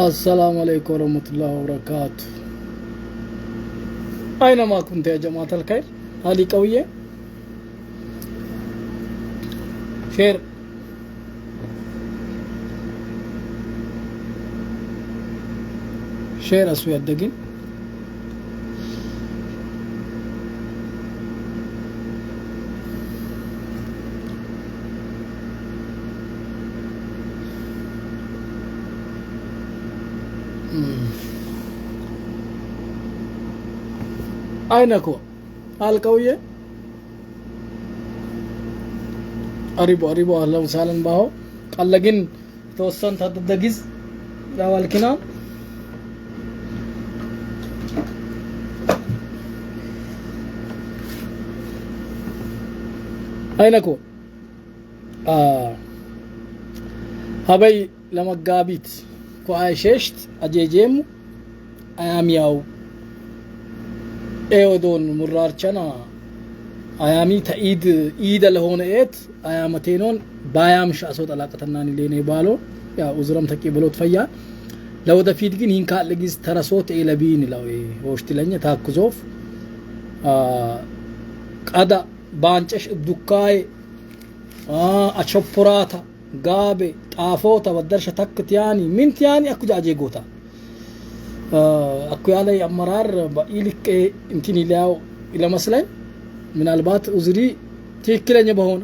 السلام عليكم ورحمة الله وبركاته. أينما كنت يا جماعة الخير، هذه قوية شير أسوي الدقين أينكو القوية أريبو أهلا وسهلا باهو اللقين توصلت هذا الدقيز راوال كنان أينكو هبي لما قابيت كو عايششت أجيجيمو أيامياو ايودون مرارچنا ايامي تايد ايد لهون ايت ايامتينون بايامش اسوت علاقتنا ليني بالو يا عذرم تقبلوت فيا لو دفيت ግን ይንካ ለጊዝ ተረሶት ኤለቢን ላው ወሽትለኛ ታኩዞፍ ቀዳ ባንጨሽ ዱካይ አቾፖራታ ጋቤ ጣፎታ ወደርሽ ተክቲያኒ ምንቲያኒ አኩጃጄ ጎታ أكو على أمرار بإلك إنتني لاو إلى مثلاً من البات أزري تيكلني بهون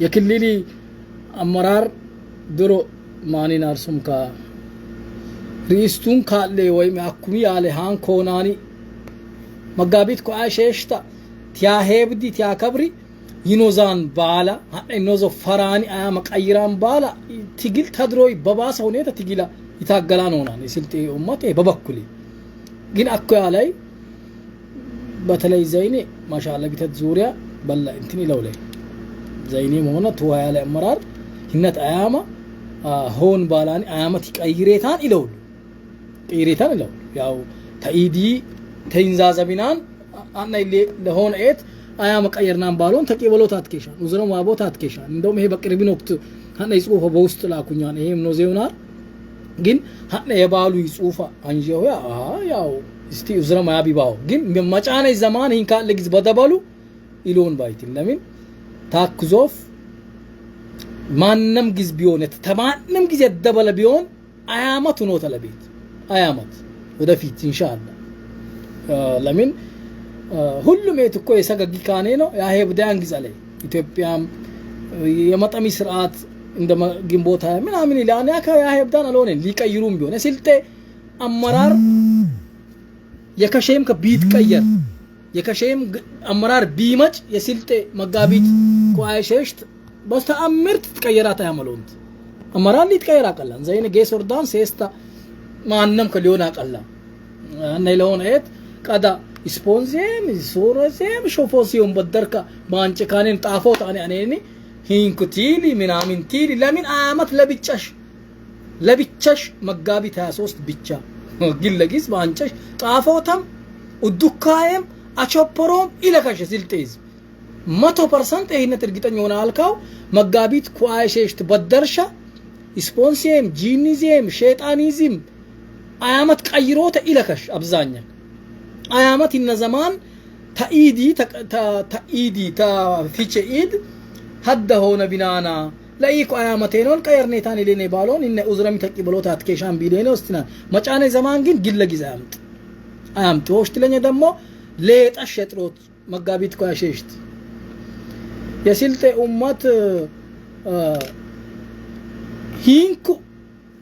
يكللي أمرار درو ماني نارسم كا ريستون كالي ويم أكمي على هان كوناني مقابيت كو عايشتا تيا هيبدي تيا كبري ينوزان بالا ينوزو فراني آمك أيران بالا تيجيل تدروي باباس هونيتا تيجيلا يتاقلان هونان يسلتي أمتي ببكلي جين أكو علي بتلاقي زيني ما شاء الله بيتت زوريا بلا انتني لولي زيني مونا توها على مرار هنت أياما هون بالاني أياما تيك أيريتان إلول ياو تأيدي تينزاز بينان أنا اللي لهون إيت أياما كأيرنان بالون تكي ولو تاتكيشان وزرم وابو تاتكيشان ندوم هي بقربين وقت هنا يسوف بوست لا كنيان هي منوزيونار ግን ሀነ የባሉ ይጹፋ አንጂው ያው እስቲ ዝረማ ያቢባው ግን በመጫነ ዘማን ይንካ ለግዝ በደባሉ ኢሎን ባይት ለምን ታክዞፍ ማንንም ግዝ ቢሆን ተማንም ግዝ ደበለ ቢሆን አያመት ነው ተለቤት አያመት ወደፊት ኢንሻአላህ ለምን ሁሉም እኮ የሰገጊ ካኔ ነው ያ ሄብዳን ግዝ አለ ኢትዮጵያም የመጠሚ ስርዓት እንደማ ግንቦታ ምናምን ይላል ያካ ያሄብዳን አልሆነ ሊቀይሩም ቢሆን ስልጤ አመራር የከሸም ከቢት ቀየር የከሸም አመራር ቢመጭ የስልጤ መጋቢት ቋይሸሽት በስተአምርት ተቀየራታ ያመሉት አመራር ሊትቀየራ ቀላን ዘይነ ጌሶርዳን ሴስታ ማንንም ከሊሆን አቀላ እና ይለውን እት ቀዳ ስፖንሰም ሶረሰም ሾፎሲዮም በደርካ ማንጭ ካኔን ጣፎት አኔ هينكتيلي من عامين تيلي لمن آمت لبيتشش مقابي تاسوست بيتشا قل جيس بانشش طافوتهم ودكايم أشوبروم إلى كاش سيلتيز 100% هنا ترجيتن يونا الكاو مقابي كوايشش تبدرشة إسبونسيم جينيزيم شيطانيزم آمت كايروت إلى كاش أبزانيا آمت إن زمان تأيدي تا فيتش إيد هدا هون بنانا لايكو ايامتينون قيرنيتان ليني بالون ان عذرم تقبلوتات كيشان بيدينو استنا مچانه زمان گين گيل گيزامت امت وشتلني دمو ليت اشطروت مغابيت كواششت يسلت امت هينكو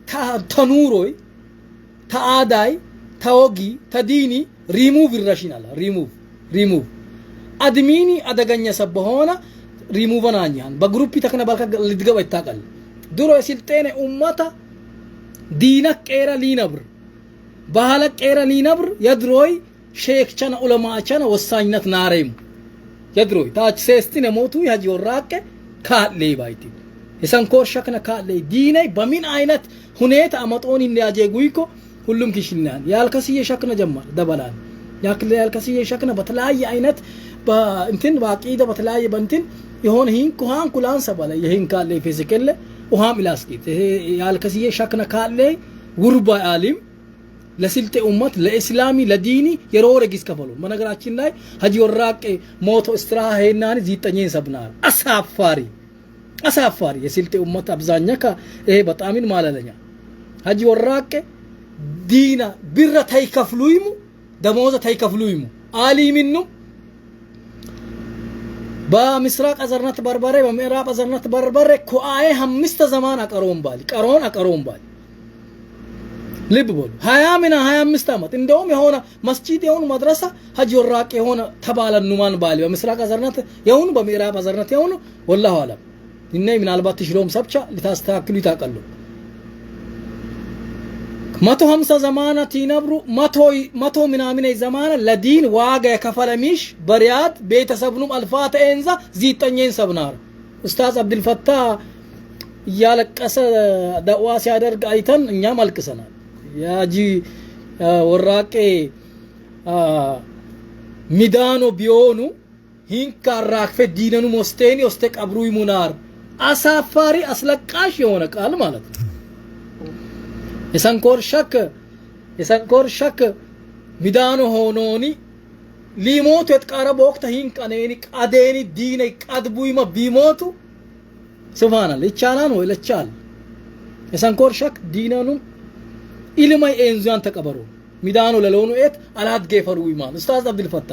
تا تنوروي تا اداي تاوغي تديني ريموف الراشينال ريموف ادميني ادغنيا سبهونا ريموفانانيان بجروبي تكنا بالك لدغوا يتاقل درو يسلتين امتا دينك ايرا لينبر ባህለቅ ኤራኒ ነብር የድሮይ ሼክ ቻና ዑለማ ቻና ወሳኝነት ናሬም የድሮይ ታች ሴስቲነ ሞቱ ያጂ ወራቀ ካለ ባይቲ የሰንኮር ሸክነ ካለ ዲኔ በምን አይነት ሁኔታ አመጦን እንዲያጀጉይኮ ሁሉም ክሽናን ያልከሲየ ሸክነ ጀመር ደበላን ያክለ ያልከሲየ ሸክነ በተለያየ አይነት በእንትን ባቂደ በተለያየ በእንትን ይሆን ሂን ኩሃን ኩላን ሰበለ ይሄን ካለ ፊዚካል ውሃም ኢላስኪት ይሄ ያልከሲየ ሸክነ ካለ ጉርባ አሊም ለስልጤ ኡመት ለእስላሚ ለዲኒ የሮረ ጊስ ከፈሉ በነገራችን ላይ ሀጂ ወራቄ ሞቶ እስትራሃ ሄናን ዚጠኘን ሰብናር አሳፋሪ የስልጤ ኡመት አብዛኛካ ይሄ በጣምን ማለለኛ ሀጂ ወራቄ ዲና ብረ ታይከፍሉይሙ ደሞዘ ታይከፍሉይሙ አሊምኑ በምስራቅ አዘርናት በርበሬ በምዕራብ አዘርናት በርበሬ ኮአዬ 5 ዘማን አቀሮን ባል ልብ በሉ 20 ምና 25 ዓመት እንደውም የሆነ መስጂድ የሆነ መድረሳ ሀጂ ወራቄ የሆነ ተባለኑማን ባል በምስራቅ አዘርናት የሆነ በምዕራብ አዘርናት የሆነ ወላሁ አለም እነ ምናልባት ትሽሎም ሰብቻ ልታስተካክሉ ይታቀሉ 150 ዘማና ቲነብሩ 100 ምናምን ዘማና ለዲን ዋጋ የከፈለሚሽ በሪያድ ቤተሰብኑም አልፋተ እንዛ ዚጠኘን ሰብናር ኡስታዝ አብዱል ፈታ ያለቀሰ ዳዋ ሲያደርግ አይተን እኛም አልቅሰናል ያጂ ወራቄ ሚዳኖ ቢዮኑ ሂንካራክፈ ዲነኑ ሞስቴኒ ኦስተ ቀብሩ ይሙናር አሳፋሪ አስለቃሽ የሆነ ቃል ማለት ነው የሰንኮር ሸክ ሚዳኖ ሆኖኒ ሊሞቱ የተቃረበ ወቅት ሂንቀኔኒ ቃዴኒ ዲነ ቀድቡይማ ቢሞቱ ሱብሃንአላህ ይቻላል ወይ ለቻል የሰንኮር ሸክ ዲነኑ ኢልማይ ኤንዛን ተቀበሩ ሚዳኖ ለሎኑ ኤት አላት ገፈሩ ይማን ኡስታዝ አብዱል ፈታ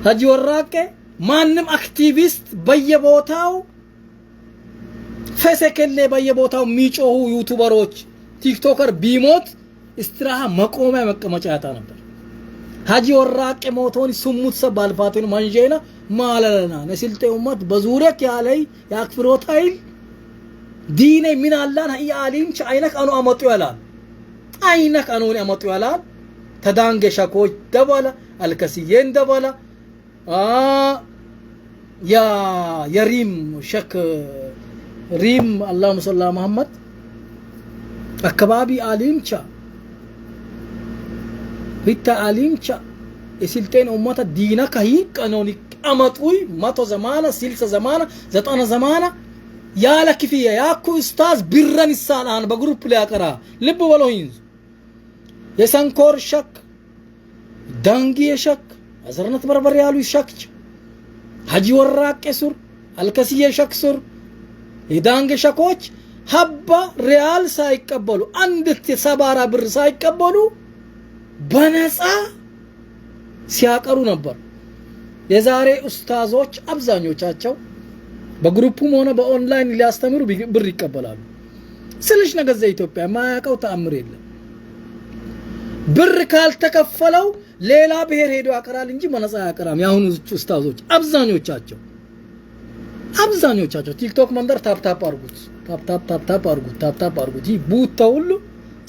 ሀጂ ወራቄ ማንም አክቲቪስት በየቦታው ፈሰከለ በየቦታው ሚጮሁ ዩቲዩበሮች ቲክቶከር ቢሞት እስትራሃ መቆሚያ መቀመጫ ያጣ ነበር ሀጂ ወራቄ ሞቶን ስሙት ሰባልፋቱን ማንጀና ማለለና ነስልጤ ኡመት በዙሪያክ ያለይ ያክፍሮት ኃይል ዲኔ ምን አላህ ያሊንች አይነክ አኑ አመጡ ያላል አይነክ አኑ አመጡ ያላል ተዳንገ ሸኮች ደባላ አልከሲየን ደባላ ያ የሪም ሸክ ሪም አላሁመ ሰለ መሐመድ አከባቢ አሊምቻ ቢታ አሊምቻ የስልጤን ኡመት ዲና ከሂ ቀኖኒ አመጡይ 100 ዘማና 60 ዘማና 90 ዘማና ያለ ክፍያ ያኩ ኡስታዝ ቢረን ይሳናን በግሩፕ ላይ አቀራ ልብ ወሎይን የሰንኮር ሸክ ዳንጊ ሸክ አዘርነት በርበር ያሉ ይሸክች ሀጂ ወራቄ ሱር አልከሲየ ሸክ ሱር የዳንገ ሸኮች ሀባ ሪያል ሳይቀበሉ አንድ ተሰባራ ብር ሳይቀበሉ በነፃ ሲያቀሩ ነበር የዛሬ ኡስታዞች አብዛኞቻቸው በግሩፕም ሆነ በኦንላይን ሊያስተምሩ ብር ይቀበላሉ ስለሽ ነገር ዘኢትዮጵያ ማያቀው ተአምር የለም ብር ካልተከፈለው ሌላ ብሔር ሄዶ ያቀራል እንጂ መነፃ ያቀራም ያሁኑ ኡስታዞች አብዛኞቻቸው ቲክቶክ መንደር ታፕ አርጉት ይቡታ ሁሉ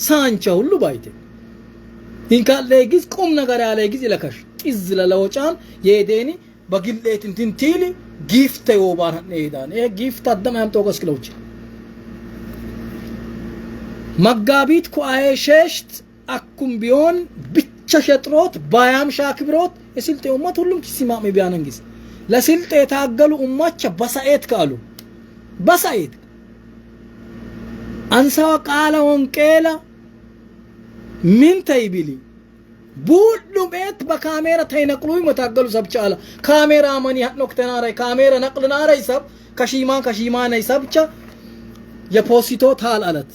ሳንቻ ሁሉ ባይቴ ኢንካለ ግዝ ቆም ነገር ያለ ግዝ ለከሽ ጥዝ ለለወጫን የዴኒ በግሌት እንቲሊ ጊፍት ይወባን ነይዳን ይሄ ጊፍት አደም ያምጣው ከስክለውች መጋቢት ኩአይሸሽት አኩም ቢሆን ብቻ ሸጥሮት ባያም ሻክብሮት የስልጤ ኡመት ሁሉም ሲማም ቢያነንግስ ለስልጤ የታገሉ ኡማች በሳኤት ካሉ በሳኤት አንሳው ቃለ ወንቄላ ምን ተይቢሊ ቡሉ ቤት በካሜራ ተይነቅሉ ይመታገሉ ሰብቻላ ካሜራ ማን ያኖክተናራ ካሜራ ነቅልናራ ይሰብ ከሺማን ይሰብቻ የፖሲቶ ታል አለት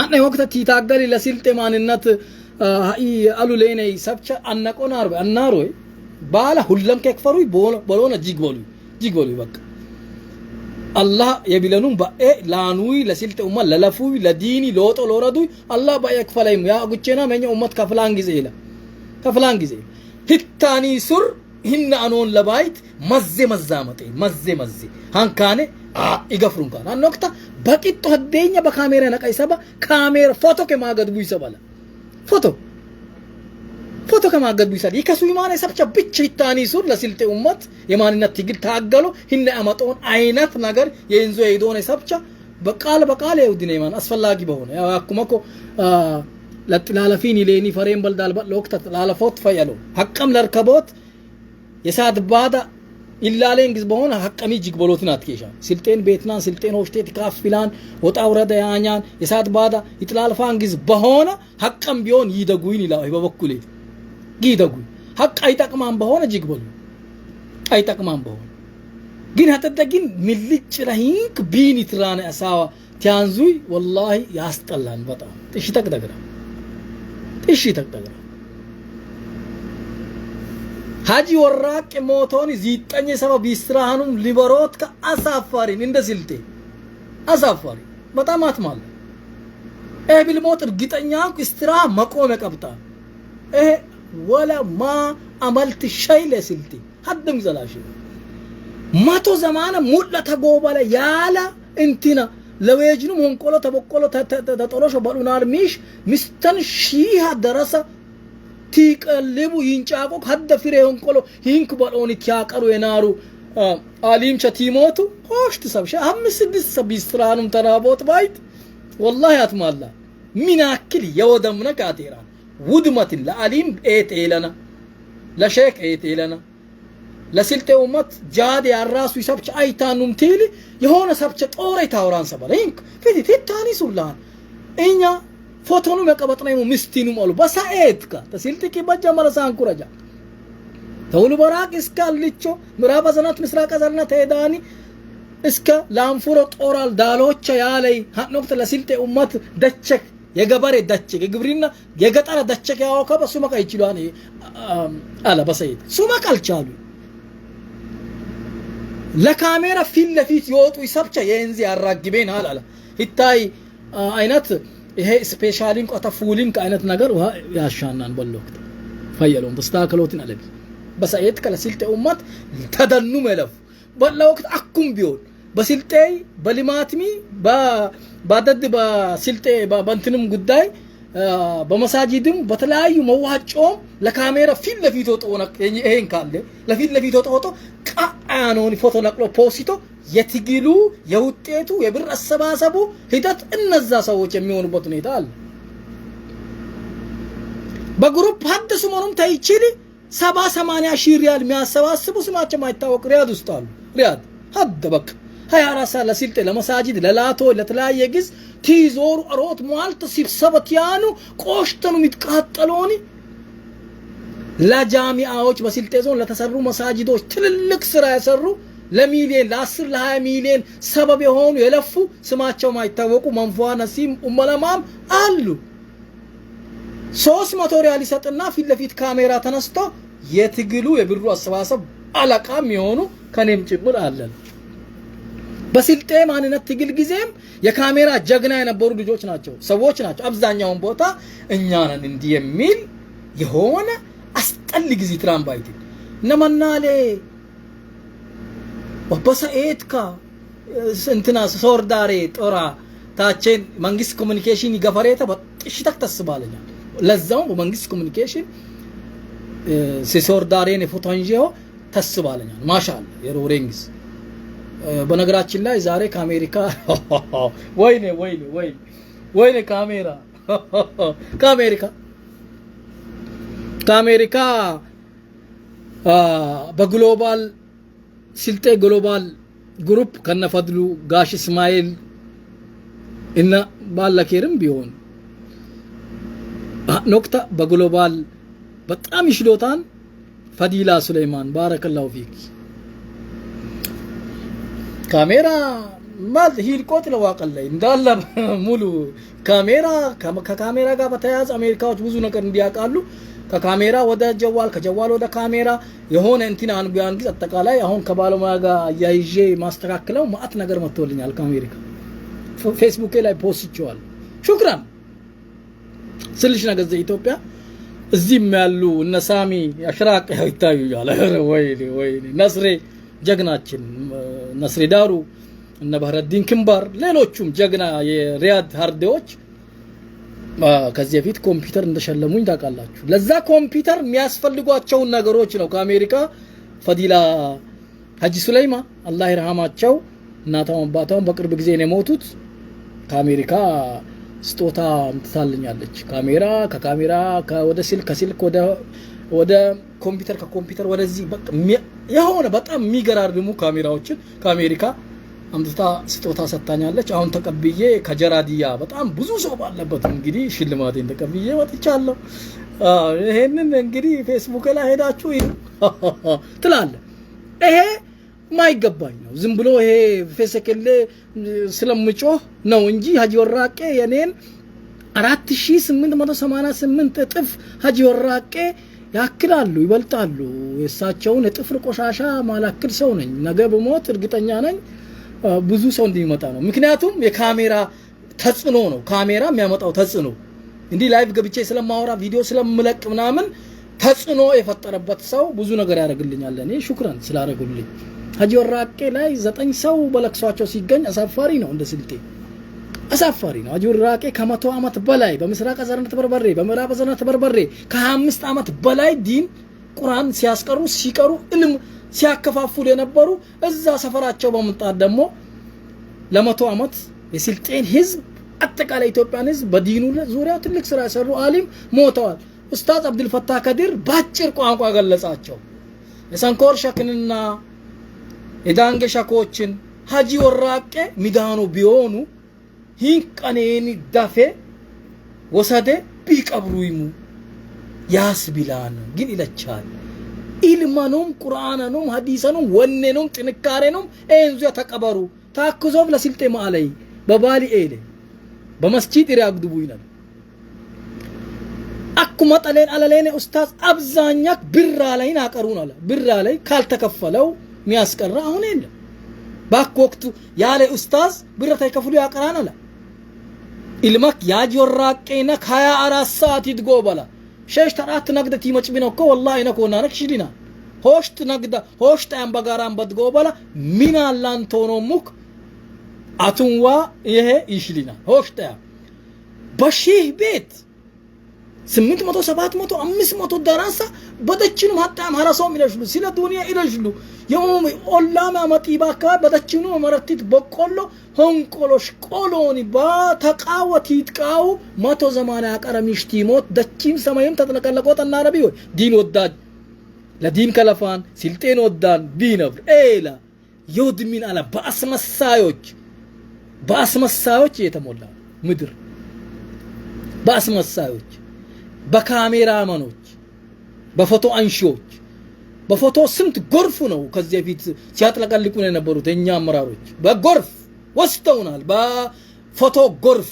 አንነ ወቅት ትታገል ለስልጤ ማንነት አሉ ለኔ ይሰብቻ አነቆናር አናሮይ ባላ ሁሉም ከክፈሩ ቦሎና ጂግቦሉ በቃ አላህ የቢለኑም ባኤ ላኑይ ለስልጤ ኡማ ለለፉይ ለዲኒ ሎጦ ሎረዱይ አላህ ባየክፈላይም ያ ጉቼና መኛ ኡመት ከፍላን ጊዜ ህታኒ ሱር ህና አኖን ለባይት መዜ ሃንካኔ ይገፍሩን ካን አንወቅታ በቂጦ ህደኛ በካሜራ ነቀይሰባ ካሜራ ፎቶ ከማገድቡ ይሰባላ ፎቶ ከማገድቡ ይሰል ይከሱ ይማነ ሰብቻ ብቻ ህታኒ ሱር ለስልጤ ኡመት የማንነት ትግል ታገሉ ህና አመጣውን አይነት ነገር የእንዞ ሄዶነ ሰብቻ በቃል ይውድነ ይማን አስፈላጊ በሆነ ያው አኩመኮ ለጥላለፊን ይሌኒ ፈሬም በልዳል ለወቅት ላለፎት ፈየሉ ሐቀም ለርከቦት የሳድ ባዳ ኢላሌን ግዝ በሆነ ሐቀሚ ጅግ በሎትን አትኬሻ ስልጤን ቤትናን ስልጤን ሆሽቴት ካፍላን ወጣ ወረደ ያኛን የሳት ባዳ ይጥላልፋን ግዝ በሆነ ሐቀም ቢሆን ይደጉኝ ይላል በበኩሌ ይደጉኝ ሐቅ አይጠቅማም በሆነ ጅግ በሉ አይጠቅማም በሆነ ግን አተደግን ምልጭ ለሂንክ ቢን ይትራነ አሳዋ ቲያንዙይ والله ያስጠላን በጣም ጥሽ ተቅደግራ ሀጂ ወራቅ ሞቶን ዚጠኝ ሰበብ ይስራሃኑም ሊበሮት ከአሳፋሪን እንደ ስልጤ አሳፋሪ በጣም አትማል ቢልሞት እርግጠኛ ኢስትራ መቆም ቀብጣ ወላ ማ አመልት ሸይ ለስልጤ ሀድም ዘላሽ ማቶ ዘማነ ሙላ ተጎበለ ያላ እንቲና ለወጅኑ ሆንቆሎ ተበቆሎ ተጠሎሽ ባሉናር ሚሽ ምስተን ሺህ ደረሰ ቲቀልቡ ይንጫቆ ከደ ፍሬ ሆንቆሎ ሂንክ ባሎኒ ኪያቀሩ የናሩ አሊም ቸቲሞቱ ሆሽት ሰብሻ 5-6 ሰብስትራኑም ተናቦት ባይት والله አትማላ ሚናክል የወደምነ ካቴራ ውድመትን ለአሊም ኤቴለና ለሼክ ኤቴለና ለስልጤ ኡመት ጃድ ያራሱ ይሰብች አይታኑም ቲል የሆነ ሰብቸ ጦር ይታውራን ሰበለ እንክ ፍቲ ተታኒ ሱላን እኛ ፎቶኑ መቀበጥነው ምስቲኑ አሉ በሳኤትካ ተስልጥቂ በጀመረ ሳንኩረጃ ተውሉ በራቅ እስካልልቾ ምዕራብ ዘናት ምስራቅ ዘና ተዳኒ እስከ ላንፉሮ ጦራል ዳሎቻ ያለይ ሀኖክተ ለስልጤ ኡመት ደቸክ የገበሬ ደቸክ የግብሪና የገጠረ ደቸክ ያው ከበሱ መቃ ይችላል አለ በሳኤት ሱማ ካልቻሉ ለካሜራ ፊት ለፊት ይወጡ ይሰብቻ የእንዚ ያራግቤን አላለ ይታይ አይነት ይሄ ስፔሻሊንግ አታፉሊንግ አይነት ነገር ያሻናን በለወቅት ፈየሎም በስታከሎትን አለቢ በሳይት ከለስልጤ ኡመት ተደኑ መለፍ በለወቅት አኩም ቢሆን በስልጤ በሊማትሚ ባደድ በስልጤ በእንትንም ጉዳይ በመሳጂድም በተለያዩ መዋጮም ለካሜራ ፊት ለፊት ወጣውና ይሄን ካለ ለፊት ለፊት ወጣው ቃአኖን ፎቶ ለቅሎ ፖስቶ የትግሉ የውጤቱ የብር አሰባሰቡ ሂደት እነዛ ሰዎች የሚሆኑበት ሁኔታ አለ በግሩፕ ሀድሱ ምንም ታይችል 70-80 ሺህ ሪያል የሚያሰባስቡ ስማቸው ማይታወቅ ሪያድ ውስጥ አሉ ሪያድ ሀድ በቃ 24 ሰዓት ለስልጤ ለመሳጂድ ለላቶ ለተለያየ ግዝ ቲዞሩ አሮት ማልት ሲብሰበቲያኑ ቆሽተኑ ሚትቃጠሎኒ ለጃሚዓዎች በስልጤ ዞን ለተሰሩ መሳጂዶች ትልልቅ ስራ ያሰሩ ለሚሊየን ለ10 ለ20 ሚሊየን ሰበብ የሆኑ የለፉ ስማቸው ማይታወቁ መንፏ ነሲም ኡመለማም አሉ 300 ሪያል ይሰጥና ፊት ለፊት ካሜራ ተነስቶ የትግሉ የብሩ አሰባሰብ አለቃም የሆኑ ከኔም ጭምር አለን በስልጤ ማንነት ትግል ጊዜም የካሜራ ጀግና የነበሩ ልጆች ናቸው ሰዎች ናቸው አብዛኛውን ቦታ እኛ ነን እንዲ የሚል የሆነ አስጠል ጊዜ ትራምባይት ነመናሌ ወበሰኤትካ እንትና ሶርዳሬ ጦራ ታችን መንግስት ኮሙኒኬሽን ይገፈሬታ በጥሽታክ ተስባለኛ ለዛው በመንግስት ኮሙኒኬሽን ሲሶርዳሬ ነፎታንጂዮ ተስባለኛ ማሻአላ የሮሬንግስ በነገራችን ላይ ዛሬ ከአሜሪካ ወይኔ ከአሜሪካ በግሎባል ስልጤ ግሎባል ግሩፕ ከነፈድሉ ጋሽ እስማኤል እና ባለከርም ቢሆን ኖክታ በግሎባል በጣም ይሽሎታን ፈዲላ ሱሌማን ባረከላሁ ፊክ ካሜራ ማል ሂልቆት ለዋቀል ላይ እንዳለ ሙሉ ካሜራ ከካሜራ ጋር በተያያዘ አሜሪካዎች ብዙ ነገር እንዲያቃሉ ከካሜራ ወደ ጀዋል ከጀዋል ወደ ካሜራ የሆነ እንትና አንቢያን ግዝ አጠቃላይ አሁን ከባለሙያ ጋር ያይዤ ማስተካከለው ማአት ነገር መጥቶልኛል ከአሜሪካ ፌስቡክ ላይ ፖስት ሹክራን ስልሽ ነገር ዘኢትዮጵያ እዚህም ያሉ እነ ሳሚ አሽራቅ ይታዩኛል ወይኔ ነስሬ ጀግናችን ነስሪ ዳሩ እነ ባህረዲን ክንባር ሌሎቹም ጀግና የሪያድ ሃርዴዎች ከዚህ በፊት ኮምፒውተር እንደሸለሙኝ ታውቃላችሁ ለዛ ኮምፒውተር የሚያስፈልጓቸው ነገሮች ነው ከአሜሪካ ፈዲላ ሀጂ ሱለይማ አላህ ይርሃማቸው እናታው አባታው በቅርብ ጊዜ ነው የሞቱት ከአሜሪካ ስጦታ እንትታልኛለች ካሜራ ከካሜራ ወደ ስልክ ከስልክ ወደ ወደ ኮምፒውተር ከኮምፒውተር ወደዚህ በቃ የሆነ በጣም የሚገራርሙ ካሜራዎችን ከአሜሪካ አምጥታ ስጦታ ሰጣኛለች። አሁን ተቀብዬ ከጀራዲያ በጣም ብዙ ሰው ባለበት እንግዲህ ሽልማቴን ተቀብዬ ወጥቻለሁ። ይሄንን እንግዲህ ፌስቡክ ላይ ሄዳችሁ ትላለ። ይሄ ማይገባኝ ነው። ዝም ብሎ ይሄ ፌስከለ ስለምጮህ ነው እንጂ ሀጂ ወራቄ የኔን 4888 እጥፍ ሀጂ ወራቄ ያክላሉ ይበልጣሉ። የሳቸውን እጥፍ ቆሻሻ ማላክል ሰው ነኝ። ነገ በሞት እርግጠኛ ነኝ ብዙ ሰው እንደሚመጣ ነው። ምክንያቱም የካሜራ ተጽዕኖ ነው። ካሜራ የሚያመጣው ተጽዕኖ እንዲህ ላይቭ ገብቼ ስለማወራ ቪዲዮ ስለምለቅ ምናምን ተጽዕኖ የፈጠረበት ሰው ብዙ ነገር ያደርግልኛል። እኔ ሹክራን ስላደረጉልኝ። ሀጂ ወራቄ ላይ 9 ሰው በለቅሷቸው ሲገኝ አሳፋሪ ነው። እንደ ስልጤ አሳፋሪ ነው። ሀጂ ወራቄ ከ100 ዓመት በላይ በምስራቅ አዘርነት በርበሬ በምዕራብ አዘርነት በርበሬ ከ25 ዓመት በላይ ዲን ቁርአን ሲያስቀሩ ሲቀሩ ዕልም ሲያከፋፍሉ የነበሩ እዛ ሰፈራቸው በመምጣት ደግሞ ለ100 ዓመት የስልጤን ህዝብ አጠቃላይ ኢትዮጵያን ህዝብ በዲኑ ዙሪያ ትልቅ ስራ ሰሩ ዓሊም ሞተዋል። ኡስታዝ አብዱል ፈታህ ከዲር ባጭር ቋንቋ ገለጻቸው። የሰንኮር ሸክንና የዳንጌ ሸኮችን ሀጂ ወራቄ ሚዳኑ ቢሆኑ ሂንቀኔን ዳፌ ወሰደ ቢቀብሩይሙ ያስቢላን ግን ይለቻል። ኢልማኑም ቁርአኑም ሐዲስኑም ወነኑም ጥንካሬኑም እንዙ ተቀበሩ ታክዞብ ለስልጤ ማለይ በባሊ ኤለ በመስጂድ ይራግዱቡ ይላል። አኩማ ጠለን አለለኔ ኡስታዝ አብዛኛክ ብራ ላይ ናቀሩን አለ። ብራ ላይ ካልተከፈለው ሚያስቀራ አሁን የለም። ባክወቅቱ ያለ ኡስታዝ ብራ ተከፍሉ ያቀራን አለ። ኢልማክ ያጂ ወራቄና 24 ሰዓት ይድጎበላ ሸሽ ተራት ነግደት ይመጭብነው እኮ والله ነኮና ነክሽዲና ሆሽት ነግዳ ሆሽት አንበጋራን በድጎበላ ሚና ላንቶኖ ሙክ አቱንዋ ይሄ ይሽሊና ሆሽት በሺህ ቤት 800 700 500 ደራሳ በደችኑ ማጣም ሐራሶም ይለሽሉ ሲለ ዱንያ ይለሽሉ የኡም ኦላማ መጢባካ በደችኑ መረቲት በቆሎ ሆንቆሎሽ ቆሎኒ ባተቃወት ይጥቃው 100 ዘማና ያቀረሚሽቲ ሞት ደችም ሰማይም ተጠለቀለቆት እና ረቢ ወይ ዲን ወዳጅ ለዲን ከለፋን ስልጤን ወዳን ቢነብር ኤላ ይወድሚን አለ በአስመሳዮች የተሞላ ምድር በአስመሳዮች በካሜራማኖች በፎቶ አንሺዎች በፎቶ ስንት ጎርፍ ነው ከዚህ በፊት ሲያጥለቀልቁን የነበሩት የኛ አመራሮች በጎርፍ ወስተውናል። በፎቶ ጎርፍ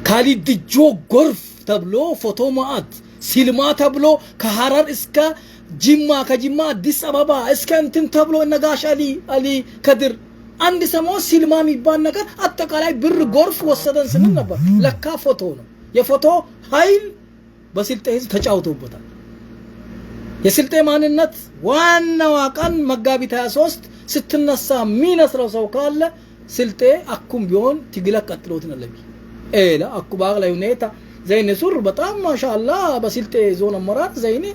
ካሊድ ጆ ጎርፍ ተብሎ ፎቶ ማአት ሲልማ ተብሎ ከሐረር እስከ ጅማ ከጅማ አዲስ አበባ እስከ እንትን ተብሎ ነጋሽ አሊ ከድር አንድ ሰሞን ሲልማ የሚባል ነገር አጠቃላይ ብር ጎርፍ ወሰደን ስንል ነበር። ለካ ፎቶ ነው። የፎቶ ኃይል በስልጤ ህዝብ ተጫውቶበታል። የስልጤ ማንነት ዋናው ቀን መጋቢት 23 ስትነሳ ሚነስረው ሰው ካለ ስልጤ አኩም ቢሆን ትግል ቀጥሎት ነው ለቢ ኤላ አኩባግ ላይ ሁኔታ ዘይኔ ሱር በጣም ማሻአላ በስልጤ ዞን አመራር ዘይኔ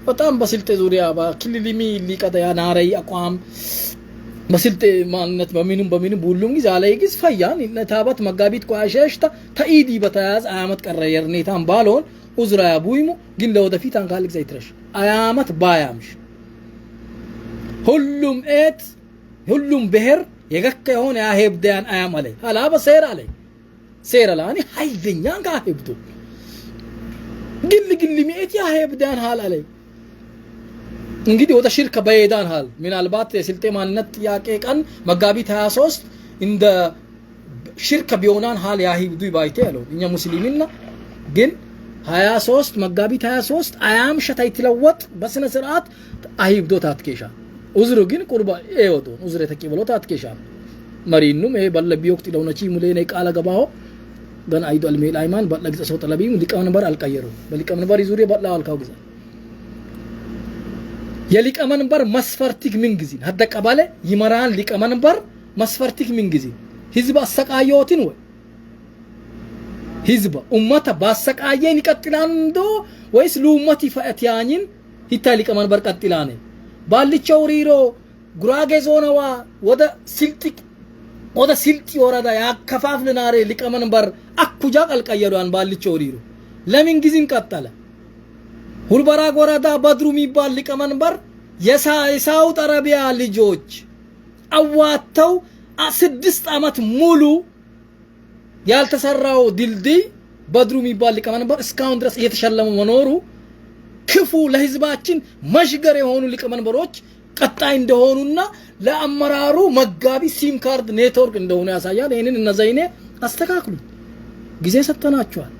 በጣም በስልጤ ዙሪያ በክልልሚ ሊቀዳ ያናረይ አቋም በስልጤ ማንነት በሚኑም ሁሉም ጊዜ አላይ ግዝ ፈያን ነታበት መጋቢት ቆያሸሽታ ታኢዲ በተያዝ አያመት ቀረየርኔታን ባሎን ኡዝራ ያቡይሙ ግን ለወደፊት አንካልክ ዘይትረሽ አያመት ባያምሽ ሁሉም ብሔር የገከ የሆነ ያሄብዳን አያም አለይ ሐላበ ሴራ ላኒ ኃይለኛን ጋሄብዱ ግል ሚኤት ያሄብዳን ሐል አለይ እንግዲህ ወደ ሽርክ በየዳን ሐል ምናልባት የስልጤ ማንነት ጥያቄ ቀን መጋቢት 23 እንደ ሽርክ ቢሆናን ሐል ያሂብዱ ይባይቴ ያለው እኛ ሙስሊምና ግን 23 መጋቢት 23 አያም ሸታይ ትለወጥ በስነ ስርዓት አሂብዶ ታትኬሻ ኡዝሩ ግን ቁርባ ኤወዶ ኡዝረ ተቀበለው ታትኬሻ መሪኑም ይሄ በለቢ ወቅት ደውነቺ ሙሌኔ ቃለ ገባው በን አይዶ አልሜል አይማን በለግዘ ሰው ጠለቢም ሊቀመንበር አልቀየሩ በሊቀመንበር ይዙሪ በላ አልካው ግዛ የሊቀመንበር መስፈርቲክ ምን ጊዜ ሀደ ቀባለ ይመራን ሊቀመንበር መስፈርቲክ ምን ጊዜ ህዝብ አሰቃየውትን ወይ ህዝብ ኡመታ ባሰቃየን ይቀጥላንዶ ወይስ ለኡመት ይፈአትያኝን ይታ ሊቀመንበር ቀጥላኔ ባልቸው ሪሮ ጉራጌ ዞነዋ ወደ ስልጢ ወረዳ ያከፋፍልናሬ ሊቀመንበር አኩጃ ቀልቀየሏን ባልቸው ሪሮ ለምን ጊዜም ቀጠለ ሁልበራግ ወረዳ በድሩ የሚባል ሊቀመንበር የሳውዲ አረቢያ ልጆች አዋተው 6 አመት ሙሉ ያልተሰራው ድልድይ በድሩ የሚባል ሊቀመንበር እስካሁን ድረስ እየተሸለሙ መኖሩ ክፉ ለህዝባችን መሽገር የሆኑ ሊቀመንበሮች ቀጣይ እንደሆኑና ለአመራሩ መጋቢ ሲም ካርድ ኔትወርክ እንደሆነ ያሳያል። ይሄንን እነ ዘይኔ አስተካክሉ። ጊዜ ሰጥተናቸዋል።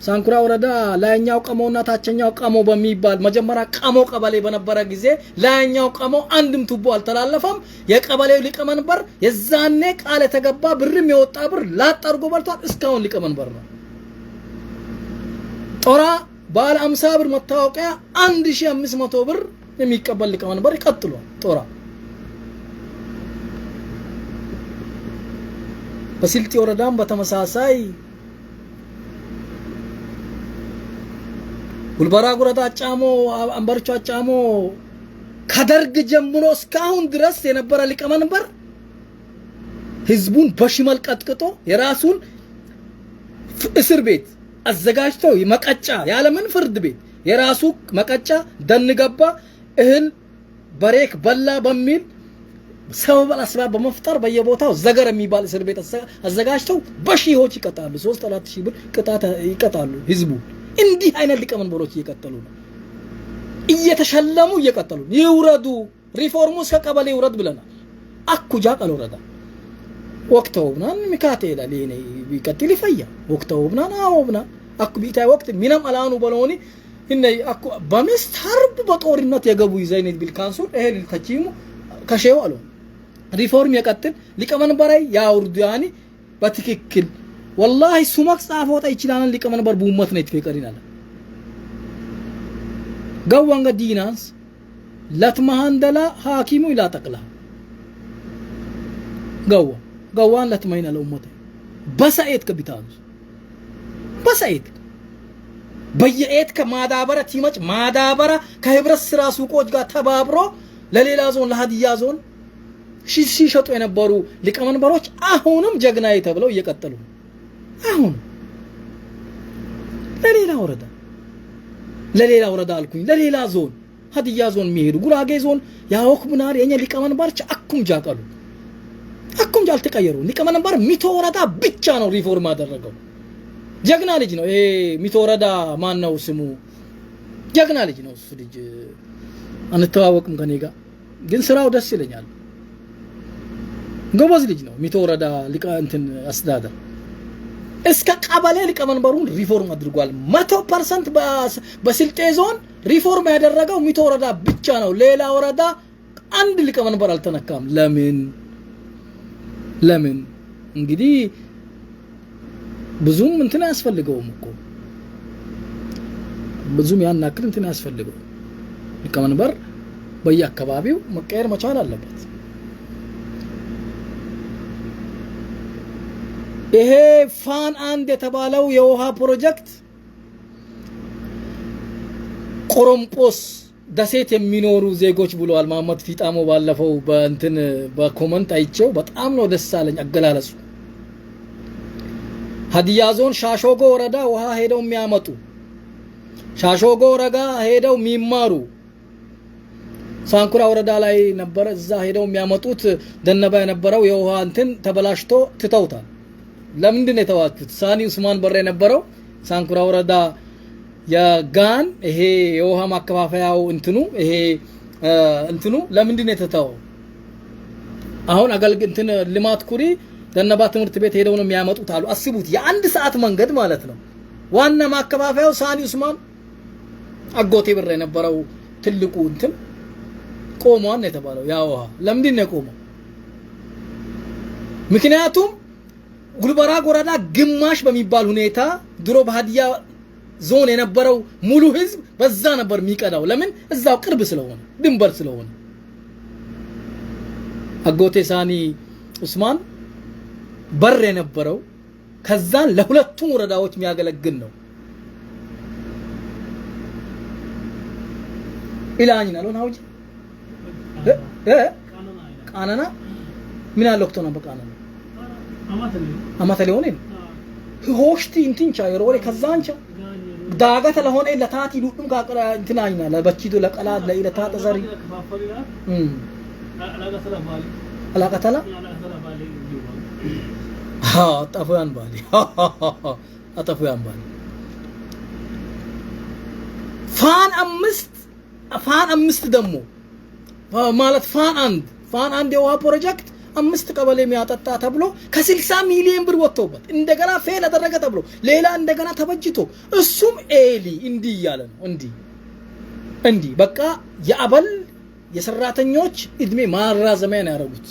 ሳንኩራ ወረዳ ላይኛው ቀሞና ታችኛው ቀሞ በሚባል መጀመሪያ ቀሞ ቀበሌ በነበረ ጊዜ ላይኛው ቀሞ አንድም ቱቦ አልተላለፈም። የቀበሌው ሊቀመንበር የዛኔ ቃል የተገባ ብርም የወጣ ብር ላጣርጎ በልቷል። እስካሁን ሊቀመንበር ነው። ጦራ ባለ 50 ብር መታወቂያ 1500 ብር የሚቀበል ሊቀመንበር ይቀጥሏል። ጦራ በስልጤ ወረዳም በተመሳሳይ ሁልበራግ ወረዳ ጫሞ አንበርቻ ጫሞ ከደርግ ጀምሮ እስካሁን ድረስ የነበረ ሊቀመንበር ህዝቡን በሽመል ቀጥቅጦ የራሱን እስር ቤት አዘጋጅቶ መቀጫ ያለምን ፍርድ ቤት የራሱ መቀጫ ደንገባ እህል በሬክ በላ በሚል ሰበብ አስባብ በመፍጠር በየቦታው ዘገር የሚባል እስር ቤት አዘጋጅተው በሺዎች ይቀጣሉ። 3-4 ብር ቅጣት ይቀጣሉ ህዝቡ። እንዲህ አይነት ሊቀመንበሮች እየቀጠሉ ነው። እየተሸለሙ እየቀጠሉ ይውረዱ። ሪፎርሙ እስከ ቀበሌ ይውረድ ብለናል። አኩጃ ቀል ወረዳ ወቅተውና ሚካቴላ ለኔ ቢቀጥል ይፈያ ወቅተውና አውብና አኩ ቢታይ ወቅት ሚናም አላኑ በሎኒ እነ አኩ በሚስት ሐርብ በጦርነት የገቡ ዘይኔት ቢልካንሱል እህል ተቺሙ ከሸው አሉ ሪፎርም ይቀጥል ሊቀመንበራይ ያውርዱ ያኒ በትክክል والله ሱመክ ጻፎታ ይችላል ሊቀመንበር ቡመት ነው ይፈቀሪናል ገዋንገ ዲናንስ ለትማንደላ ሐኪሙ ኢላ ተቅላ ገዋን ለትማይና ለኡመት በሰዓት ከቢታሉ በሰዓት በየኤት ከማዳበረ ቲመጭ ማዳበረ ከህብረት ስራ ሱቆች ጋር ተባብሮ ለሌላ ዞን ለሃዲያ ዞን ሲሸጡ የነበሩ ሊቀመንበሮች አሁንም ጀግናይ ተብለው እየቀጠሉ አሁን ለሌላ ወረዳ አልኩኝ ለሌላ ዞን ሀዲያ ዞን የሚሄዱ ጉራጌ ዞን ያወክሙናል የኛ ሊቀመንበሮች አኩም ጃቀሉ አኩም ጃል ተቀየሩ ሊቀመንበር ሚቶ ወረዳ ብቻ ነው ሪፎርም አደረገው ጀግና ልጅ ነው ይሄ ሚቶ ወረዳ ማን ነው ስሙ ጀግና ልጅ ነው እሱ ልጅ አንተዋወቅም ከኔ ጋር ግን ስራው ደስ ይለኛል ጎበዝ ልጅ ነው ሚቶ ወረዳ ሊቀንትን አስተዳደር እስከ ቀበሌ ሊቀመንበሩን ሪፎርም አድርጓል 100% በስልጤ ዞን ሪፎርም ያደረገው ሚቶ ወረዳ ብቻ ነው ሌላ ወረዳ አንድ ሊቀመንበር አልተነካም ለምን እንግዲህ ብዙም እንትን ያስፈልገውም እኮ ብዙም ያናክል እንትን ያስፈልገው ሊቀመንበር በየአካባቢው መቀየር መቻል አለበት ይሄ ፋን አንድ የተባለው የውሃ ፕሮጀክት ቆሮምጶስ ደሴት የሚኖሩ ዜጎች ብለዋል ማመት ፊጣሞ ባለፈው በእንትን በኮሜንት አይቼው በጣም ነው ደስ አለኝ አገላለጹ ሀዲያ ዞን ሻሾጎ ወረዳ ውሃ ሄደው የሚያመጡ ሻሾጎ ወረዳ ሄደው የሚማሩ ሳንኩራ ወረዳ ላይ ነበር እዛ ሄደው የሚያመጡት ደነባ የነበረው የውሃ እንትን ተበላሽቶ ትተውታል ለምንድን ነው የተዋቹት ሳኒ ኡስማን በረ የነበረው ሳንኩራ ወረዳ የጋን ይሄ የውሃ ማከፋፈያው እንትኑ ለምንድን ነው የተተው አሁን አገልግል እንትን ልማት ኩሪ ደነባ ትምህርት ቤት ሄደው ነው የሚያመጡት አሉ አስቡት የአንድ ሰዓት መንገድ ማለት ነው ዋና ማከፋፈያው ሳኒ ኡስማን አጎቴ በረ የነበረው ትልቁ እንትን ቆሟን የተባለው ያው ለምንድን ነው ቆመው ምክንያቱም ጉልበራግ ወረዳ ግማሽ በሚባል ሁኔታ ድሮ በሃዲያ ዞን የነበረው ሙሉ ህዝብ በዛ ነበር የሚቀዳው ለምን እዛው ቅርብ ስለሆነ ድንበር ስለሆነ አጎቴ ሳኒ ኡስማን በር የነበረው ከዛን ለሁለቱም ወረዳዎች የሚያገለግል ነው ኢላኝና ነው ናውጂ ቃናና ምን አለክቶ ነው በቃናና አማተሌ ሆነ ሆሽቲ እንትን ቻይሮ ወሬ ከዛንቻ داغت لهون إلا تاتي لوم كاكلا انتناينا لا بتشيدو لا قلاد لا إلا تات زري لا قتلا ها طفيان بالي طفيان بالي فان أمست دمو مالت فان عند يوا بروجكت أمست قبل የሚያጠጣ ተብሎ ከ60 ሚሊዮን ብር ወጥቶበት እንደገና ፌል አደረገ ተብሎ ሌላ እንደገና ተበጅቶ እሱም ኤሊ እንዲህ ያለ ነው እንዲህ በቃ የአበል የሰራተኞች እድሜ ማራዘሚያ ነው ያደረጉት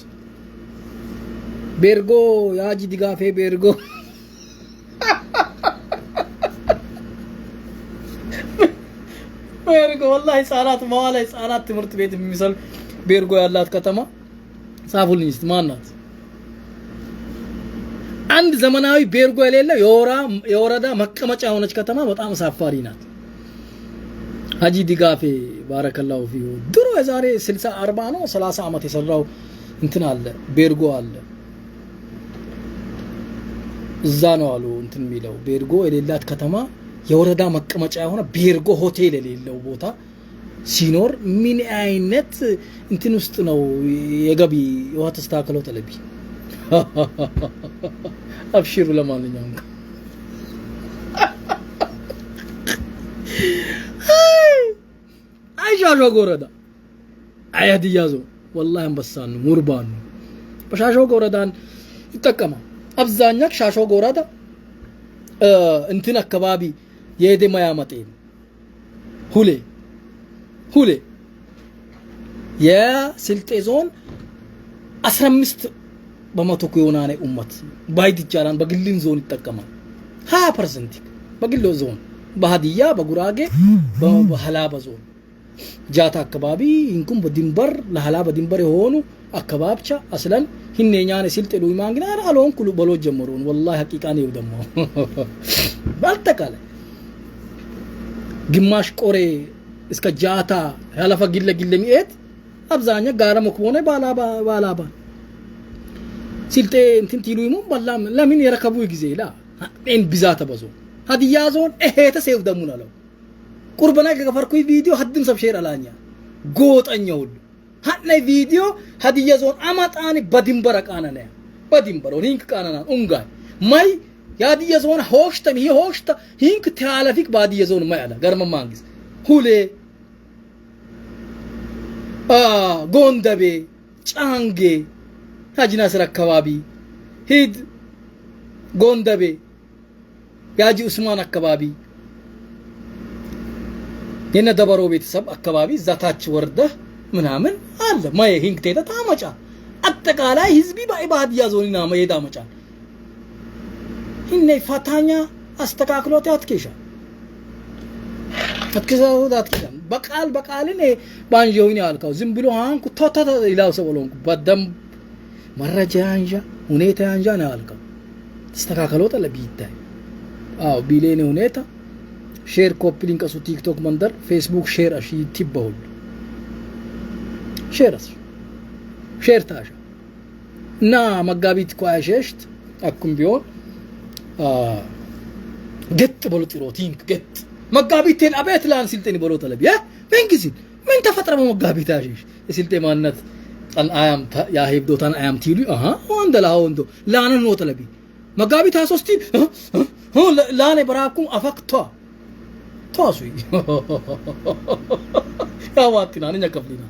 ቤርጎ ያጂ ዲጋፌ ቤርጎ والله ህፃናት መዋለ ህፃናት ትምህርት ቤት የሚሰል ቤርጎ ያላት ከተማ ጻፉልኝ እስቲ ማናት አንድ ዘመናዊ ቤርጎ የሌለው የወረዳ መቀመጫ የሆነች ከተማ በጣም ሳፋሪ ናት ሀጂ ዲጋፌ ባረከላሁ ፊሁ ድሮ የዛሬ 60 40 ነው 30 አመት የሰራው እንትን አለ ቤርጎ አለ እዛ ነው አሉ እንትን የሚለው ቤርጎ የሌላት ከተማ የወረዳ መቀመጫ የሆነ ቤርጎ ሆቴል የሌለው ቦታ ሲኖር ምን አይነት እንትን ውስጥ ነው የገቢ ወጥ ተስተካክለው ተለቢ አብሽሩ ለማንኛውም አይሻሾ ጎረዳ አያድ ያዞ والله አንበሳን ሙርባን በሻሾ ጎረዳን ይተከማል አብዛኛው ሻሾ ጎረዳ እንትን አካባቢ የደማ ያመጣኝ ሁሌ የስልጤ ዞን 15 በመቶ የሆናኔ ኡመት ባይድ ይቻላል በግልን ዞን ይተከማል 20% በግሎ ዞን በሃዲያ በጉራጌ በሐላባ ዞን ጃታ አካባቢ እንኩም በድንበር ለሐላባ ድንበር የሆኑ አካባቢቻ አስለን ህነኛኔ ስልጤ ሉይ ማንግና አሎን ኩሉ በሎ ጀመሩን والله ሐቂቃ ነው ደሞ ባልተካለ ግማሽ ቆሬ እስከ ጃታ ያለፈ ግለ ሚኤት አብዛኛ ጋራ መክቦነ ባላባ ስልጤ እንትን ቲሉይሙ በላም ለምን የረከቡ ጊዜ ላ እን ብዛተ በዞ ሀዲያ ዞን እሄተ ሰው ደሙ ነው ቁርባና ከፈርኩይ ቪዲዮ ሀድም ሰብ ሼር አላኛ ጎጠኛው ሁሉ ሀነ ቪዲዮ ሀዲያ ዞን አማጣኒ በድንበር ቃናና በድንበር ሊንክ ቃናና ኡንጋይ ማይ ያዲያ ዞን ሆሽተም ይሄ ሆሽተ ሂንክ ታላፊክ ባዲያ ዞን ማያላ ገርማ ማንግስ ሁሌ ጎንደቤ ጫንጌ ሀጂና ስራ አካባቢ ሂድ ጎንደቤ ያጂ ኡስማን አካባቢ የነ ደበሮ ቤተሰብ አካባቢ ዛታች ወርደ ምናምን አለ ማየ ሂንክ ተታ ታመጫ አጠቃላይ ህዝቢ ባዲያ ዞንና ማየዳ መጫ እነ ፈታኛ አስተካክሎት ያትከሻ አትከዛው ዳትከሻ በቃልን ባንጆውን ያልካው ዝም ብሎ አንኩ ተተተ ይላው ሰበሎንኩ በደም መረጃ አንጃ ሁኔታ አንጃ ነው ያልካው አስተካክሎት ለቢታይ አው ቢሌኔ ሁኔታ ሼር ኮፒ ሊንክ አሱ ቲክቶክ መንደር ፌስቡክ ሼር አሺ ትባውል ሼር ታሻ እና መጋቢት ቋያሸሽት አኩም ቢሆን ገጥ ብሎ ጥሮቲንክ ገጥ መጋቢቴን አቤት ላን ስልጤን ብሎ ተለብ ምን ጊዜ ምን ተፈጥረ መጋቢት አሽሽ የስልጤ ማንነት አያም ያ ሄብዶታን አያም ቲሉ ወንደላው እንዶ ላን ነው ተለብ መጋቢት 23 ላኔ በራኩም አፈክቷ ተዋሱይ ያዋጥና ነኛ ከፍሊና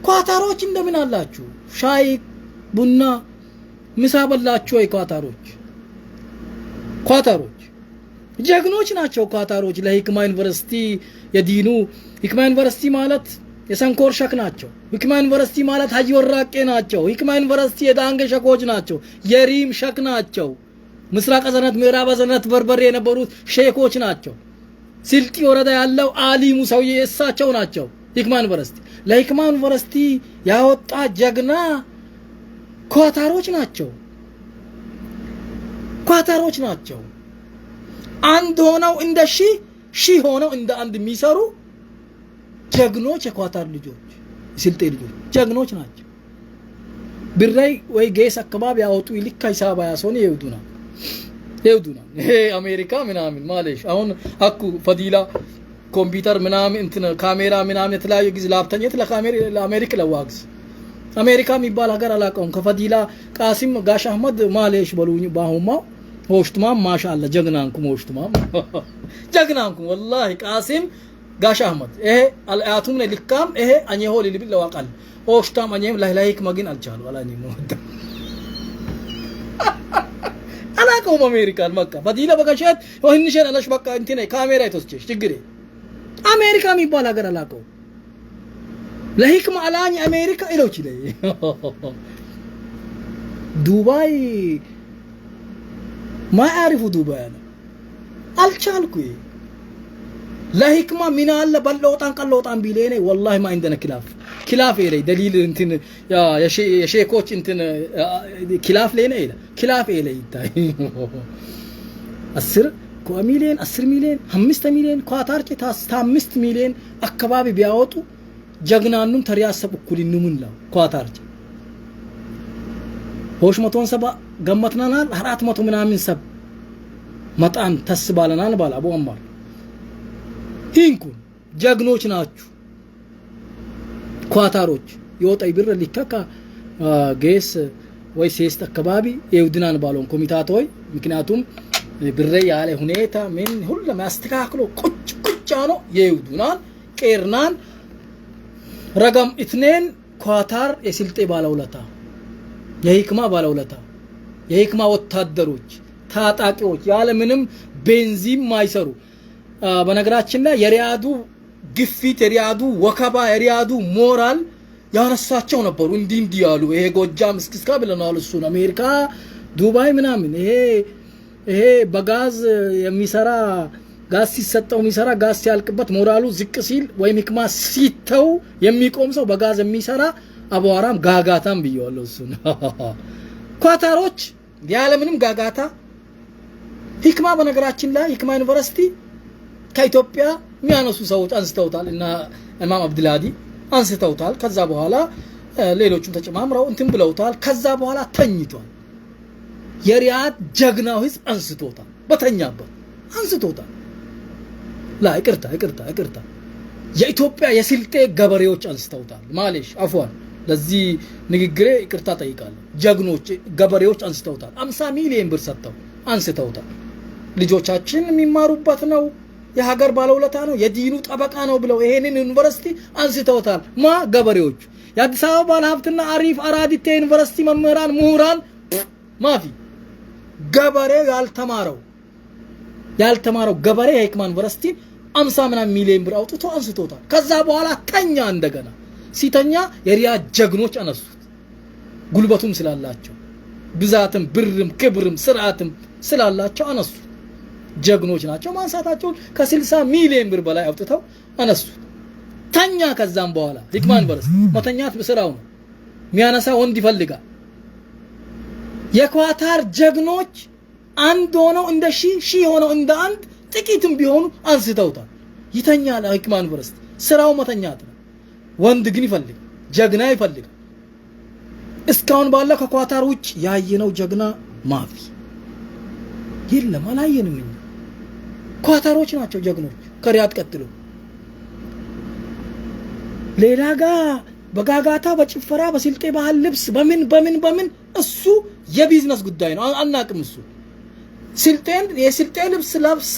ኳታሮች እንደምን አላችሁ ሻይ ቡና ምሳ በላችሁ ወይ ኳታሮች ጀግኖች ናቸው ኳታሮች ለሂክማ ዩኒቨርሲቲ የዲኑ ሂክማ ዩኒቨርሲቲ ማለት የሰንኮር ሸክ ናቸው ሂክማ ዩኒቨርሲቲ ማለት ሀጂ ወራቄ ናቸው ሂክማ ዩኒቨርሲቲ የዳንገ ሸኮች ናቸው የሪም ሸክ ናቸው ምስራቅ ዘነት ምዕራብ ዘነት በርበሬ የነበሩት ሼኮች ናቸው ስልጢ ወረዳ ያለው አሊሙ ሰውዬ እሳቸው ናቸው ሂክማ ዩኒቨርሲቲ ለሂክማ ዩኒቨርሲቲ ያወጣ ጀግና ኳታሮች ናቸው አንድ ሆነው እንደ ሺህ ሆነው እንደ አንድ የሚሰሩ ጀግኖች የኳታር ልጆች ስልጤ ልጆች ጀግኖች ናቸው ብራይ ወይ ጌስ አካባቢ ያወጡ ይልካ ሂሳብ ያሶን ይውዱና ይውዱና ይሄ አሜሪካ ምናምን ማለሽ አሁን አኩ ፈዲላ ኮምፒውተር ምናምን እንትን ካሜራ ምናምን የተለያየ ጊዜ ላፕተኛት ለአሜሪካ ለዋግስ አሜሪካ የሚባል ሀገር አላቀውም ከፈዲላ ቃሲም ጋሽ አህመድ ማለሽ በሉኝ ባሁማ ሆሽትማ ማሻአላ ጀግናንኩም ሆሽትማ ጀግናንኩም والله ቃሲም ጋሽ አህመድ ይሄ አልአቱም ለልካም ይሄ አኘሆ ሊብል ለዋቃል ሆሽታም አኘም ላይክ ማግን አልቻሉ አላኒ ሞት አላቀውም አሜሪካን በቃ ፈዲላ በጋሻት ወህንሽን አላሽ በቃ እንትን ካሜራ ይተስችሽ ችግሬ አሜሪካ የሚባል ሀገር አላቀውም ለሂክማ አላኝ አሜሪካ ኢሎች ላይ ዱባይ ما يعرفوا دبي انا الچالكو لا حكمه من الله بلوطان قلوطان بيليني والله ما عندنا خلاف إلي دليل انتن يا شيخوች انتن خلاف لينا إلى خلاف إلي يታይ 10 ሚሊዮን 10 ሚሊዮን 5 ሚሊዮን ኳታር ጭታስ 5 ሚሊዮን አካባቢ ቢያወጡ ጀግናኑም ተሪያሰብ እኩል ነው ኳታር ሆሽ 170 ገመትናናል 400 ምናምን ሰብ መጣን ተስባለናል ባላ አቡ አማር ይንኩ ጀግኖች ናችሁ ኳታሮች ይወጣይ ብር ሊከካ ጌስ ወይ ሴስት አካባቢ ይውድናን ባሎን ኮሚታቶይ ምክንያቱም ብር ያለ ሁኔታ ምን ሁሉም ያስተካክሎ ቁጭ ነው ይውዱናን ቄርናን ረገም ኢትኔን ኳታር የስልጤ ባለውለታ የሂክማ ባለውለታ የሂክማ ወታደሮች ታጣቂዎች ያለ ምንም ቤንዚን ማይሰሩ በነገራችን ላይ የሪያዱ ግፊት የሪያዱ ወከባ የሪያዱ ሞራል ያነሳቸው ነበሩ እንዲ ያሉ ይሄ ጎጃም እስክስካ ብለናል እሱን አሜሪካ ዱባይ ምናምን ይሄ በጋዝ የሚሰራ ጋዝ ሲሰጠው የሚሰራ ጋዝ ሲያልቅበት ሞራሉ ዝቅ ሲል ወይ ሂክማ ሲተው የሚቆም ሰው በጋዝ የሚሰራ አቧራም ጋጋታም ብየዋለሁ እሱን ኳታሮች ያለ ምንም ጋጋታ ሂክማ በነገራችን ላይ ሂክማ ዩኒቨርሲቲ ከኢትዮጵያ የሚያነሱ ሰዎች አንስተውታል እና ኢማም አብዱልሃዲ አንስተውታል ከዛ በኋላ ሌሎችም ተጨማምረው እንትን ብለውታል ከዛ በኋላ ተኝቷል የሪያድ ጀግናው ህዝብ አንስቶታል በተኛበት አንስቶታል لا ይቅርታ የኢትዮጵያ የስልጤ ገበሬዎች አንስተውታል ማለሽ አፍዋን ለዚህ ንግግሬ ይቅርታ ጠይቃለሁ ጀግኖች ገበሬዎች አንስተውታል 50 ሚሊዮን ብር ሰጥተው አንስተውታል ልጆቻችን የሚማሩበት ነው የሀገር ባለውለታ ነው የዲኑ ጠበቃ ነው ብለው ይሄንን ዩኒቨርሲቲ አንስተውታል ማ ገበሬዎች የአዲስ አበባ ባለሀብትና አሪፍ አራዲቴ ዩኒቨርሲቲ መምህራን ምሁራን ማፊ ገበሬ ያልተማረው ገበሬ የሂክማ ዩኒቨርሲቲ 50 ምናምን ሚሊዮን ብር አውጥቶ አንስቶታል ከዛ በኋላ ተኛ እንደገና ሲተኛ የሪያድ ጀግኖች አነሱት ጉልበቱም ስላላቸው ብዛትም ብርም ክብርም ስርዓትም ስላላቸው አነሱት ጀግኖች ናቸው ማንሳታቸው ከ60 ሚሊዮን ብር በላይ አውጥተው አነሱት ተኛ ከዛም በኋላ ሂክማ ዩኒቨርሲቲ መተኛት በስራው ነው ሚያነሳ ወንድ ይፈልጋል የኳታር ጀግኖች አንድ ሆነው እንደ ሺ ሆነው እንደ አንድ ጥቂትም ቢሆኑ አንስተውታል ይተኛል ሂክማ ዩኒቨርሲቲ ስራው መተኛት ነው ወንድ ግን ይፈልግ ጀግና ይፈልግ እስካሁን ባለ ከኳታር ውጭ ያየነው ጀግና ማፊ የለም አላየንም እኛ ኳታሮች ናቸው ጀግኖች ከሪያድ ቀጥሎ ሌላ ጋር በጋጋታ በጭፈራ በስልጤ ባህል ልብስ በምን እሱ የቢዝነስ ጉዳይ ነው አናቅም እሱ የስልጤ ልብስ ለብሰ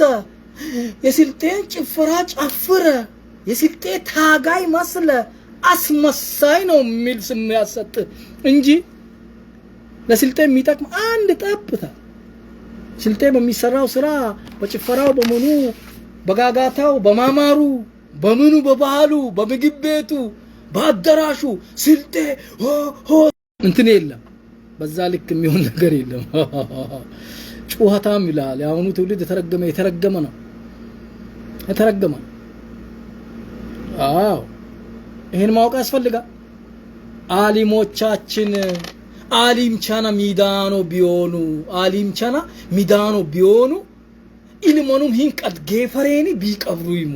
የስልጤ ጭፈራ ጨፍረ የስልጤ ታጋይ መስለ አስመሳይ ነው የሚል ስም ያሰጥ እንጂ ለስልጤ የሚጠቅም አንድ ጠብታ ስልጤ በሚሰራው ስራ በጭፈራው በመኑ በጋጋታው በማማሩ በምኑ በባህሉ በምግብ ቤቱ በአዳራሹ ስልጤ ሆ እንትን የለም በዛ ልክ የሚሆን ነገር የለም ጩኸታም ይላል ያሁኑ ትውልድ የተረገመ ነው አዎ ይሄን ማወቅ ያስፈልጋል አሊሞቻችን አሊምቻና ሚዳኖ ቢሆኑ ኢልሞኑም ሂንቀት ገፈሬኒ ቢቀብሩይሙ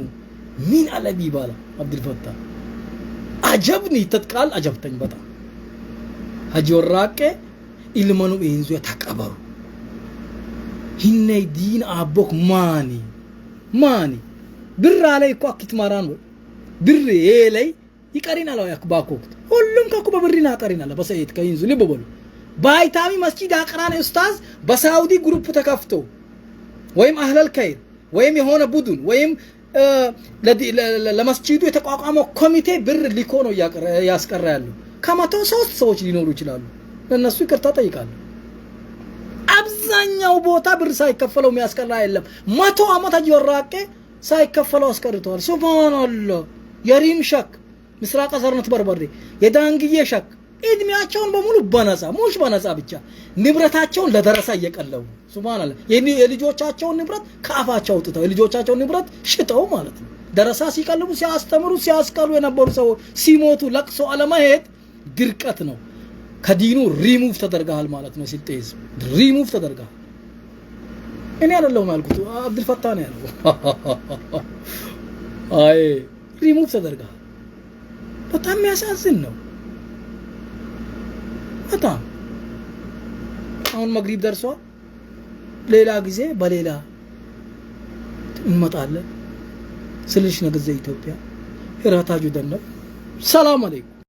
ምን አለቢ ባላ አብዱል ፈታህ አጀብኒ ተጥቃል አጀብተኝ በጣም ሀጂ ወራቄ ኢልሞኑ ኢንዙ ተቀበሩ هني دين أبوك ماني بر عليك أكيد مران بر إلي يكارينا لو يكباكوك ሁሉም ከኩባ ብሪና ቀሪናለ በሰይት ከይንዙ ልበበሉ ባይታሚ መስጂድ አቅራን ኡስታዝ በሳውዲ ግሩፕ ተከፍቶ ወይም አህለል ከይር ወይም የሆነ ቡድን ወይም ለመስጂዱ የተቋቋመው ኮሚቴ ብር ሊኮ ነው ያስቀራ ያለው ከመቶ 3 ሰዎች ሊኖሩ ይችላሉ ለነሱ ይቅርታ ጠይቃለሁ አብዛኛው ቦታ ብር ሳይከፈለው የሚያስቀራ የለም 100 አመት አጅወራቀ ሳይከፈለው አስቀርቷል ሱብሃንአላህ የሪም ሸክ ምስራቅ አዘርነት በርበሬ የዳንግዬ ሸክ እድሜያቸውን በሙሉ በነፃ ሙሽ በነፃ ብቻ ንብረታቸውን ለደረሳ እየቀለው ሱብሃንአላህ የልጆቻቸውን ንብረት ከአፋቸው አውጥተው የልጆቻቸውን ንብረት ሽጠው ማለት ነው ደረሳ ሲቀልቡ ሲያስተምሩ ሲያስቀሉ የነበሩ ሰው ሲሞቱ ለቅሶ አለማሄድ ድርቀት ነው ከዲኑ ሪሙቭ ተደርጋል ማለት ነው ሲጤዝ ሪሙቭ ተደርጋል እኔ አይደለሁም ያልኩት አብዱል ፈታህ ነው ያለው አይ ሪሙቭ ተደርጋል በጣም ያሳዝን ነው በጣም አሁን መግሪብ ደርሷል ሌላ ጊዜ በሌላ እንመጣለን ስልሽ ነገ ኢትዮጵያ ህራታጁ ደነው ሰላም አለይኩም